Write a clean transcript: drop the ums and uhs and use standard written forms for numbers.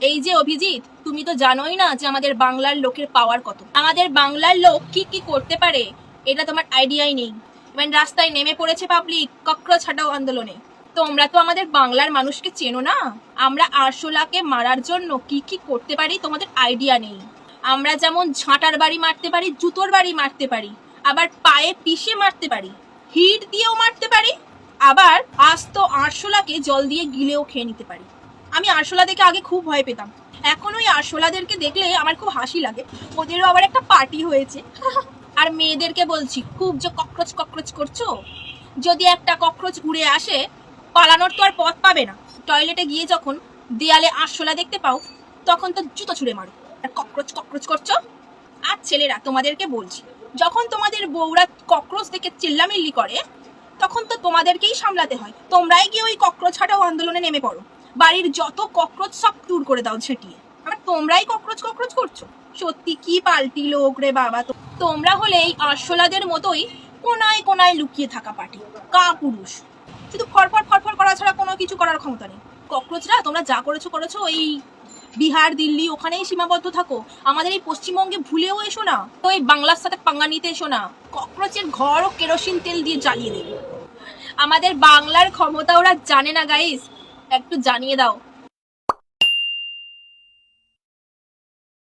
এই যে অভিজিৎ, তুমি তো জানোই না যে আমাদের বাংলার লোকের পাওয়ার কত। আমাদের বাংলার লোক কি কি করতে পারে এটা তোমার আইডিয়াই নেই। ইভেন রাস্তায় নেমে পড়েছে পাবলিক ককরোচ হাটাও আন্দোলনে। তোমরা তো আমাদের বাংলার মানুষকে চেনো না। আমরা আরশোলাকে মারার জন্য কি কি করতে পারি তোমাদের আইডিয়া নেই। আমরা যেমন ঝাঁটার বাড়ি মারতে পারি, জুতোর বাড়ি মারতে পারি, আবার পায়ে পিষে মারতে পারি, হিট দিয়েও মারতে পারি, আবার আস্ত আরশোলাকে জল দিয়ে গিলেও খেয়ে নিতে পারি। আমি আরশোলা দেখে আগে খুব ভয় পেতাম, এখন ওই আরশোলাদেরকে দেখলে আমার খুব হাসি লাগে। ওদেরও আবার একটা পার্টি হয়েছে। আর মেয়েদেরকে বলছি, খুব যে ককরোচ ককরোচ করছো, যদি একটা ককরোচ উড়ে আসে পালানোর তো আর পথ পাবে না। টয়লেটে গিয়ে যখন দেয়ালে আরশোলা দেখতে পাও তখন তো জুতো ছুঁড়ে মারো। আর ককরোচ ককরোচ করছো। আর ছেলেরা, তোমাদেরকে বলছি, যখন তোমাদের বউরা ককরোচ দেখে চিল্লামিল্লি করে তখন তো তোমাদেরকেই সামলাতে হয়। তোমরাই গিয়ে ওই ককরোচ হাটাও আন্দোলনে নেমে পড়ো, বাড়ির যত ককরোচ সব দূর করে দাও ছেটিয়ে। আবার তোমরাই ককরোচ ককরোচ করছো। সত্যি কি পাল্টি লোক রে বাবা। তোমরা হলে এই আরশোলাদের মতোই কোনায় কোনায় লুকিয়ে থাকা পার্টি, কা পুরুষ। শুধু ফরফর ফরফর করা ছাড়া কোনো কিছু করার ক্ষমতা নেই। ককরোচরা, তোমরা যা করেছো করেছো, ওই বিহার দিল্লি ওখানেই সীমাবদ্ধ থাকো। আমাদের এই পশ্চিমবঙ্গে ভুলেও এসো না। তো এই বাংলার সাথে পাঙ্গা নিতে এসো না। ককরোচের ঘরও কেরোসিন তেল দিয়ে জ্বালিয়ে দেবে। আমাদের বাংলার ক্ষমতা ওরা জানে না গাইস, একটু জানিয়ে দাও।